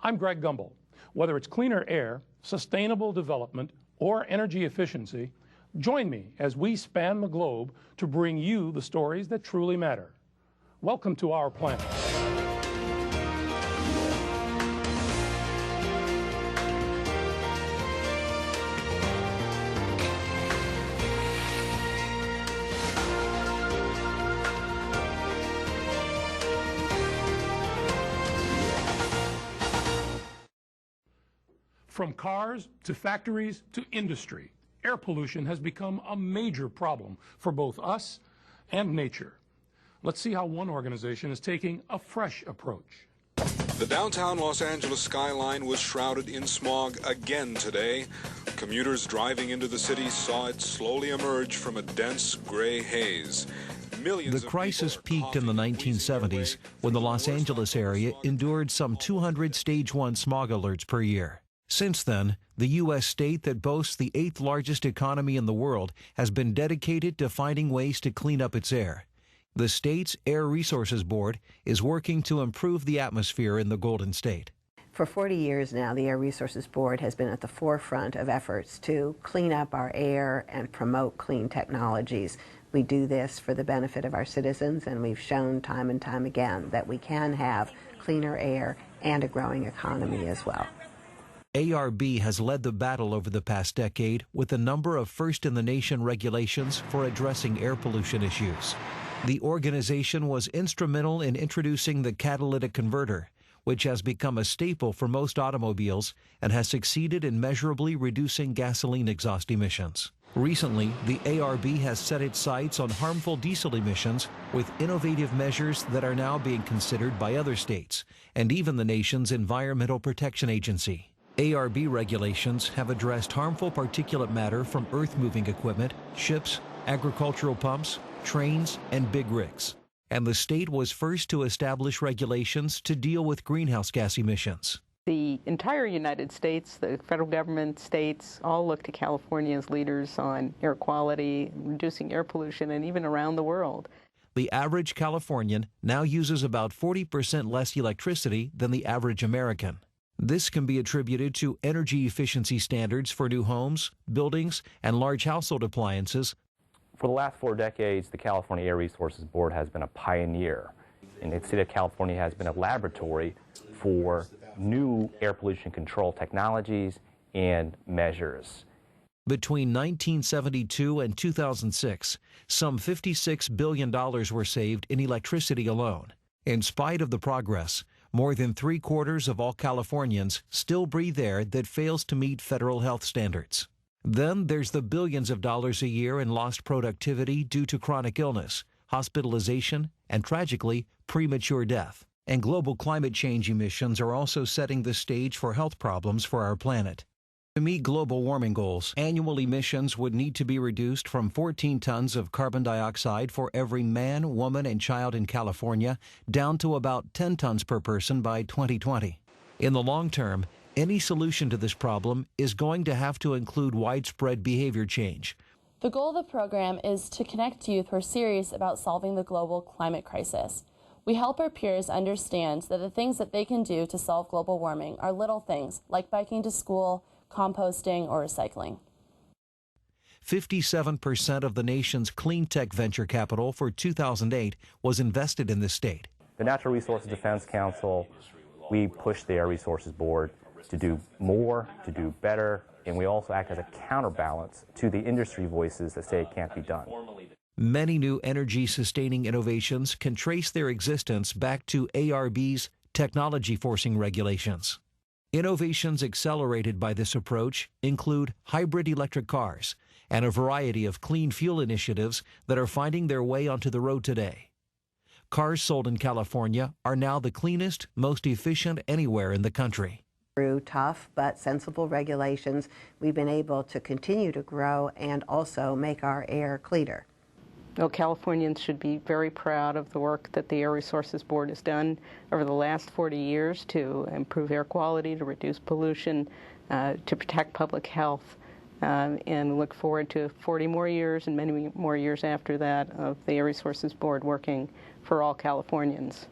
I'm Greg Gumbel. Whether it's cleaner air, sustainable development, or energy efficiency, join me as we span the globe to bring you the stories that truly matter. Welcome to our planet. From cars to factories to industry, air pollution has become a major problem for both us and nature. Let's see how one organization is taking a fresh approach. The downtown Los Angeles skyline was shrouded in smog again today. Commuters driving into the city saw it slowly emerge from a dense gray haze. The crisis peaked in the 1970s when the Los Angeles area endured some 200 Stage 1 smog alerts per year. Since then, the U.S. state that boasts the 8th largest economy in the world has been dedicated to finding ways to clean up its air. The state's Air Resources Board is working to improve the atmosphere in the Golden State. For 40 years now, the Air Resources Board has been at the forefront of efforts to clean up our air and promote clean technologies. We do this for the benefit of our citizens, and we've shown time and time again that we can have cleaner air and a growing economy as well. ARB has led the battle over the past decade with a number of first-in-the-nation regulations for addressing air pollution issues. The organization was instrumental in introducing the catalytic converter, which has become a staple for most automobiles and has succeeded in measurably reducing gasoline exhaust emissions. Recently, the ARB has set its sights on harmful diesel emissions with innovative measures that are now being considered by other states and even the nation's Environmental Protection Agency. ARB regulations have addressed harmful particulate matter from earth-moving equipment, ships, agricultural pumps, trains, and big rigs. And the state was first to establish regulations to deal with greenhouse gas emissions. The entire United States, the federal government, states, all look to California as leaders on air quality, reducing air pollution, and even around the world. The average Californian now uses about 40% less electricity than the average American. This can be attributed to energy efficiency standards for new homes, buildings, and large household appliances. For the last 4 decades, the California Air Resources Board has been a pioneer, and the state of California has been a laboratory for new air pollution control technologies and measures. Between 1972 and 2006, some $56 billion were saved in electricity alone. In spite of the progress, more than 3/4 of all Californians still breathe air that fails to meet federal health standards. Then there's the billions of dollars a year in lost productivity due to chronic illness, hospitalization, and tragically, premature death. And global climate change emissions are also setting the stage for health problems for our planet. To meet global warming goals, annual emissions would need to be reduced from 14 tons of carbon dioxide for every man, woman, and child in California down to about 10 tons per person by 2020. In the long term, any solution to this problem is going to have to include widespread behavior change. The goal of the program is to connect youth who are serious about solving the global climate crisis. We help our peers understand that the things that they can do to solve global warming are little things like biking to school, composting, or recycling. 57% of the nation's clean tech venture capital for 2008 was invested in this state. The Natural Resources Defense Council, we push the Air Resources Board to do more, to do better, and we also act as a counterbalance to the industry voices that say it can't be done. Many new energy-sustaining innovations can trace their existence back to ARB's technology forcing regulations. Innovations accelerated by this approach include hybrid electric cars and a variety of clean fuel initiatives that are finding their way onto the road today. Cars sold in California are now the cleanest, most efficient anywhere in the country. Through tough but sensible regulations, we've been able to continue to grow and also make our air cleaner. Well, Californians should be very proud of the work that the Air Resources Board has done over the last 40 years to improve air quality, to reduce pollution, to protect public health, and look forward to 40 more years and many more years after that of the Air Resources Board working for all Californians.